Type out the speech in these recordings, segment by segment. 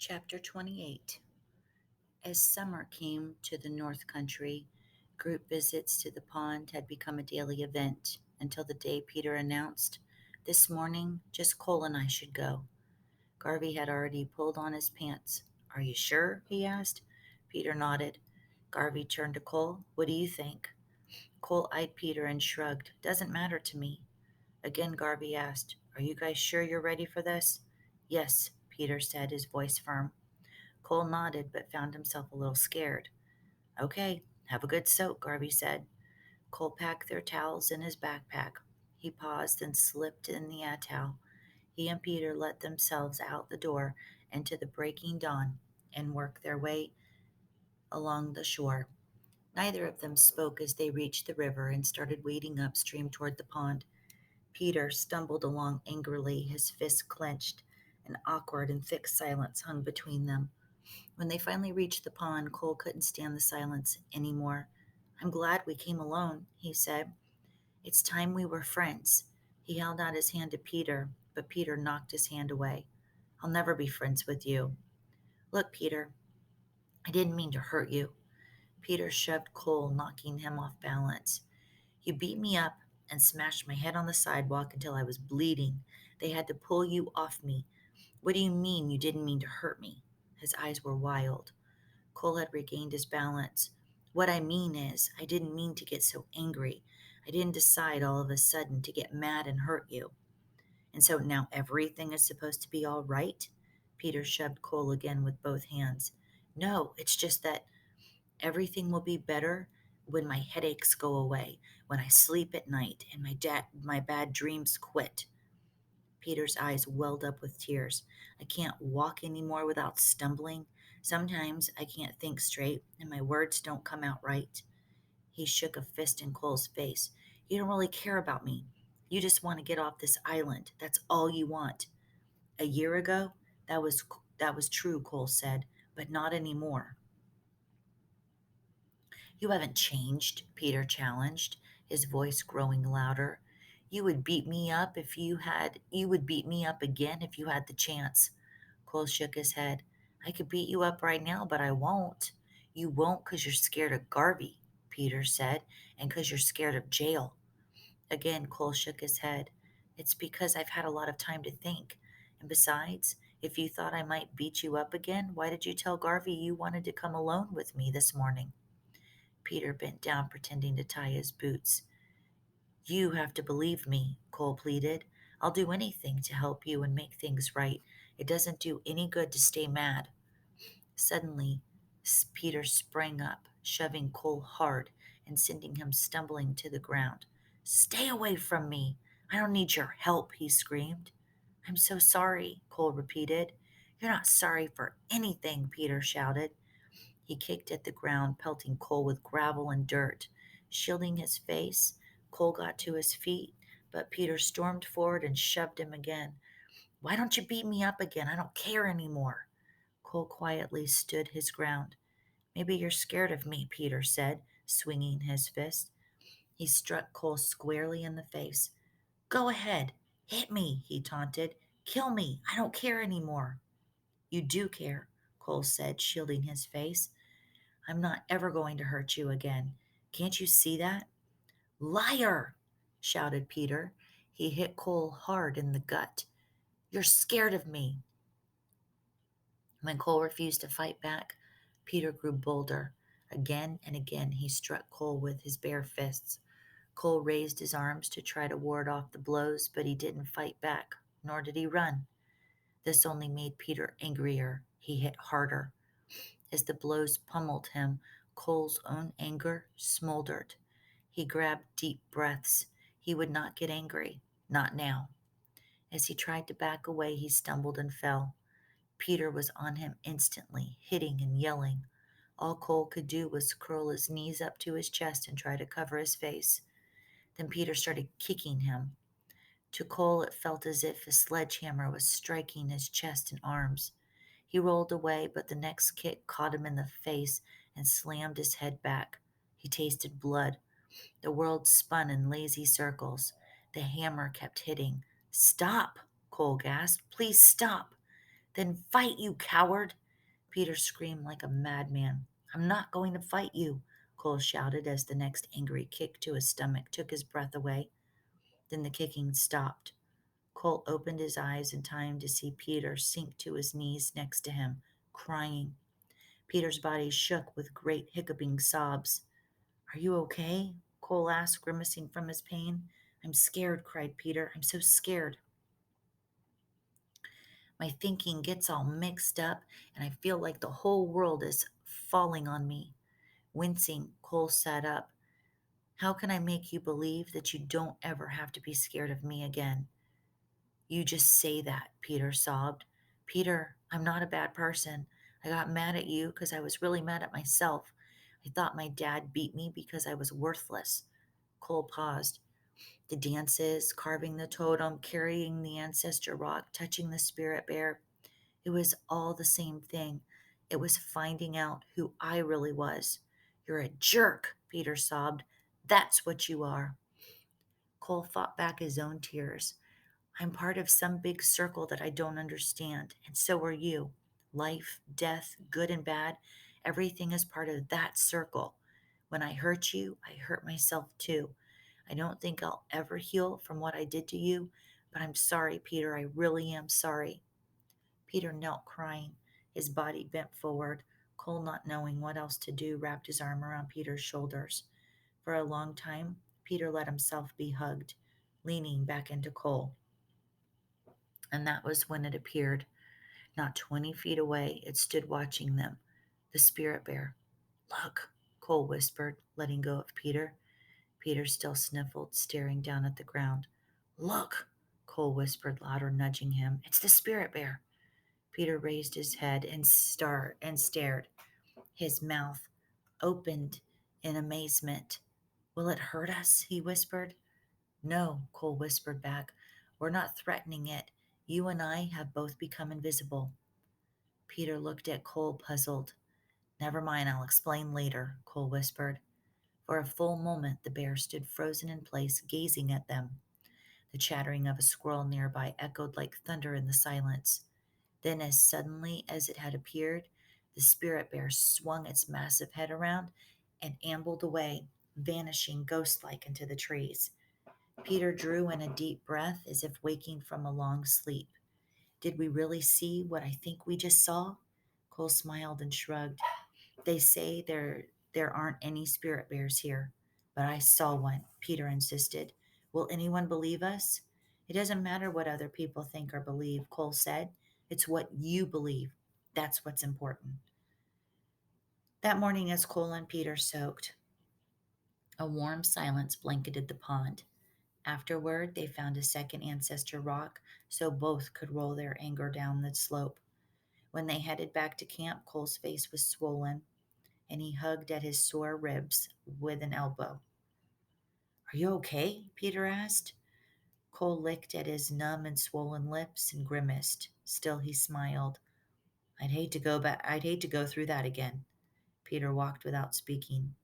Chapter 28. As summer came to the North Country, group visits to the pond had become a daily event until the day Peter announced, "This morning, just Cole and I should go." Garvey had already pulled on his pants. "Are you sure?" he asked. Peter nodded. Garvey turned to Cole. "What do you think?" Cole eyed Peter and shrugged. "Doesn't matter to me." Again, Garvey asked, "Are you guys sure you're ready for this?" "Yes," Peter said, his voice firm. Cole nodded, but found himself a little scared. "Okay, have a good soak," Garvey said. Cole packed their towels in his backpack. He paused and slipped in the towel. He and Peter let themselves out the door into the breaking dawn and worked their way along the shore. Neither of them spoke as they reached the river and started wading upstream toward the pond. Peter stumbled along angrily, his fists clenched. An awkward and thick silence hung between them. When they finally reached the pond, Cole couldn't stand the silence any more. "I'm glad we came alone," he said. "It's time we were friends." He held out his hand to Peter, but Peter knocked his hand away. "I'll never be friends with you." "Look, Peter, I didn't mean to hurt you." Peter shoved Cole, knocking him off balance. "You beat me up and smashed my head on the sidewalk until I was bleeding. They had to pull you off me. What do you mean you didn't mean to hurt me?" His eyes were wild. Cole had regained his balance. "What I mean is, I didn't mean to get so angry. I didn't decide all of a sudden to get mad and hurt you. And so now everything is supposed to be all right?" Peter shoved Cole again with both hands. "No, it's just that everything will be better when my headaches go away, when I sleep at night, and my bad dreams quit." Peter's eyes welled up with tears. "I can't walk anymore without stumbling. Sometimes I can't think straight, and my words don't come out right." He shook a fist in Cole's face. "You don't really care about me. You just want to get off this island. That's all you want." "A year ago, that was true," Cole said, "but not anymore." "You haven't changed," Peter challenged, his voice growing louder. You would beat me up again if you had the chance." Cole shook his head. "I could beat you up right now, but I won't." "You won't 'cause you're scared of Garvey," Peter said, "and 'cause you're scared of jail." Again, Cole shook his head. "It's because I've had a lot of time to think. And besides, if you thought I might beat you up again, why did you tell Garvey you wanted to come alone with me this morning?" Peter bent down, pretending to tie his boots. "You have to believe me," Cole pleaded. "I'll do anything to help you and make things right. It doesn't do any good to stay mad." Suddenly, Peter sprang up, shoving Cole hard and sending him stumbling to the ground. "Stay away from me! I don't need your help," he screamed. "I'm so sorry," Cole repeated. "You're not sorry for anything," Peter shouted. He kicked at the ground, pelting Cole with gravel and dirt. Shielding his face, Cole got to his feet, but Peter stormed forward and shoved him again. "Why don't you beat me up again? I don't care anymore." Cole quietly stood his ground. "Maybe you're scared of me," Peter said, swinging his fist. He struck Cole squarely in the face. "Go ahead, hit me," he taunted. "Kill me. I don't care anymore." "You do care," Cole said, shielding his face. "I'm not ever going to hurt you again. Can't you see that?" "Liar!" shouted Peter. He hit Cole hard in the gut. "You're scared of me." When Cole refused to fight back, Peter grew bolder. Again and again he struck Cole with his bare fists. Cole raised his arms to try to ward off the blows, but he didn't fight back, nor did he run. This only made Peter angrier. He hit harder. As the blows pummeled him, Cole's own anger smoldered. He grabbed deep breaths. He would not get angry. Not now. As he tried to back away, he stumbled and fell. Peter was on him instantly, hitting and yelling. All Cole could do was curl his knees up to his chest and try to cover his face. Then Peter started kicking him. To Cole, it felt as if a sledgehammer was striking his chest and arms. He rolled away, but the next kick caught him in the face and slammed his head back. He tasted blood. The world spun in lazy circles. The hammer kept hitting. "Stop!" Cole gasped. "Please stop!" Then fight, you coward! Peter screamed like a madman. I'm not going to fight you, Cole shouted as the next angry kick to his stomach took his breath away. Then the kicking stopped. Cole opened his eyes in time to see Peter sink to his knees next to him, crying. Peter's body shook with great hiccuping sobs. Are you okay? Cole asked, grimacing from his pain. I'm scared, cried Peter. I'm so scared. My thinking gets all mixed up, and I feel like the whole world is falling on me. Wincing, Cole sat up. How can I make you believe that you don't ever have to be scared of me again? You just say that, Peter sobbed. Peter, I'm not a bad person. I got mad at you because I was really mad at myself. I thought my dad beat me because I was worthless. Cole paused. The dances, carving the totem, carrying the ancestor rock, touching the spirit bear, it was all the same thing. It was finding out who I really was. You're a jerk, Peter sobbed. That's what you are. Cole fought back his own tears. I'm part of some big circle that I don't understand, and so are you. Life, death, good and bad, everything is part of that circle. When I hurt you, I hurt myself too. I don't think I'll ever heal from what I did to you, but I'm sorry, Peter. I really am sorry. Peter knelt crying, his body bent forward. Cole, not knowing what else to do, wrapped his arm around Peter's shoulders. For a long time, Peter let himself be hugged, leaning back into Cole. And that was when it appeared. Not 20 feet away, it stood watching them. The spirit bear. Look, Cole whispered, letting go of Peter. Peter still sniffled, staring down at the ground. Look, Cole whispered louder, nudging him. It's the spirit bear. Peter raised his head and stared. His mouth opened in amazement. Will it hurt us? He whispered. No, Cole whispered back. We're not threatening it. You and I have both become invisible. Peter looked at Cole, puzzled. Never mind, I'll explain later, Cole whispered. For a full moment, the bear stood frozen in place, gazing at them. The chattering of a squirrel nearby echoed like thunder in the silence. Then, as suddenly as it had appeared, the spirit bear swung its massive head around and ambled away, vanishing ghost-like into the trees. Peter drew in a deep breath as if waking from a long sleep. Did we really see what I think we just saw? Cole smiled and shrugged. They say there aren't any spirit bears here, but I saw one, Peter insisted. Will anyone believe us? It doesn't matter what other people think or believe, Cole said. It's what you believe. That's what's important. That morning, as Cole and Peter soaked, a warm silence blanketed the pond. Afterward, they found a second ancestor rock so both could roll their anger down the slope. When they headed back to camp, Cole's face was swollen, and he hugged at his sore ribs with an elbow. Are you okay? Peter asked. Cole licked at his numb and swollen lips and grimaced. Still he smiled. I'd hate to go through that again. Peter walked without speaking.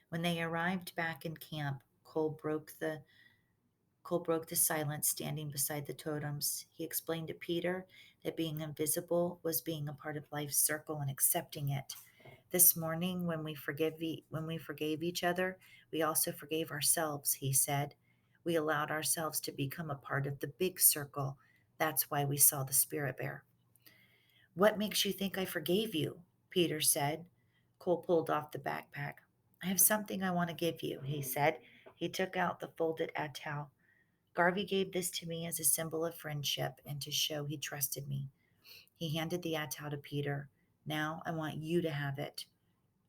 When they arrived back in camp, Cole broke the silence standing beside the totems. He explained to Peter that being invisible was being a part of life's circle and accepting it. This morning, when we forgave each other, we also forgave ourselves, he said. We allowed ourselves to become a part of the big circle. That's why we saw the spirit bear. What makes you think I forgave you? Peter said. Cole pulled off the backpack. I have something I want to give you, he said. He took out the folded atau. Garvey gave this to me as a symbol of friendship and to show he trusted me. He handed the atau to Peter. Now I want you to have it.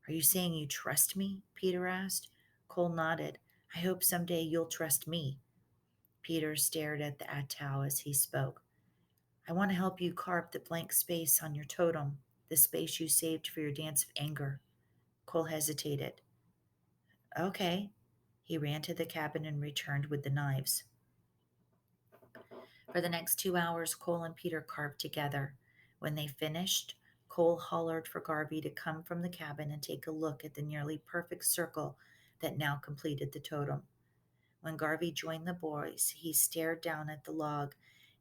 Are you saying you trust me? Peter asked. Cole nodded. I hope someday you'll trust me. Peter stared at the atau as he spoke. I want to help you carve the blank space on your totem, the space you saved for your dance of anger. Cole hesitated. Okay. He ran to the cabin and returned with the knives. For the next 2 hours, Cole and Peter carved together. When they finished, Cole hollered for Garvey to come from the cabin and take a look at the nearly perfect circle that now completed the totem. When Garvey joined the boys, he stared down at the log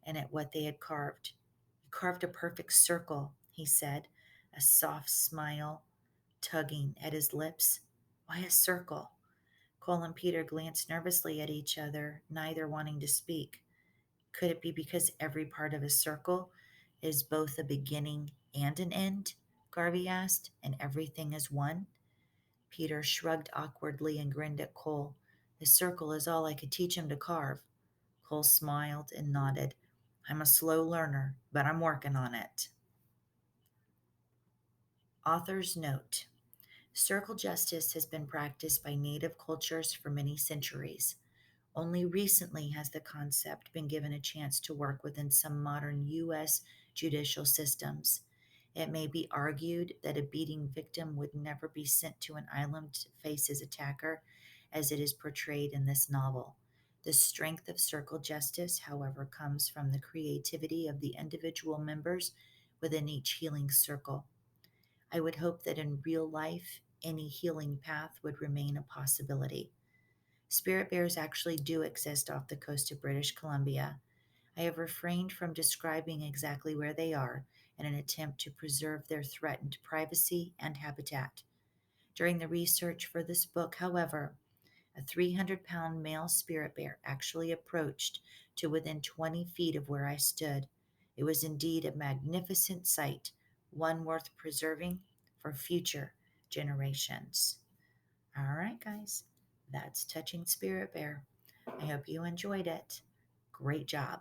and at what they had carved. Carved a perfect circle, he said, a soft smile tugging at his lips. Why a circle? Cole and Peter glanced nervously at each other, neither wanting to speak. Could it be because every part of a circle is both a beginning and an end? Garvey asked, and everything is one? Peter shrugged awkwardly and grinned at Cole. The circle is all I could teach him to carve. Cole smiled and nodded. I'm a slow learner, but I'm working on it. Author's note: circle justice has been practiced by native cultures for many centuries. Only recently has the concept been given a chance to work within some modern U.S. judicial systems. It may be argued that a beating victim would never be sent to an island to face his attacker, as it is portrayed in this novel. The strength of circle justice, however, comes from the creativity of the individual members within each healing circle. I would hope that in real life, any healing path would remain a possibility. Spirit bears actually do exist off the coast of British Columbia. I have refrained from describing exactly where they are in an attempt to preserve their threatened privacy and habitat. During the research for this book, however, a 300-pound male spirit bear actually approached to within 20 feet of where I stood. It was indeed a magnificent sight, one worth preserving for future generations. All right, guys, that's Touching Spirit Bear. I hope you enjoyed it. Great job.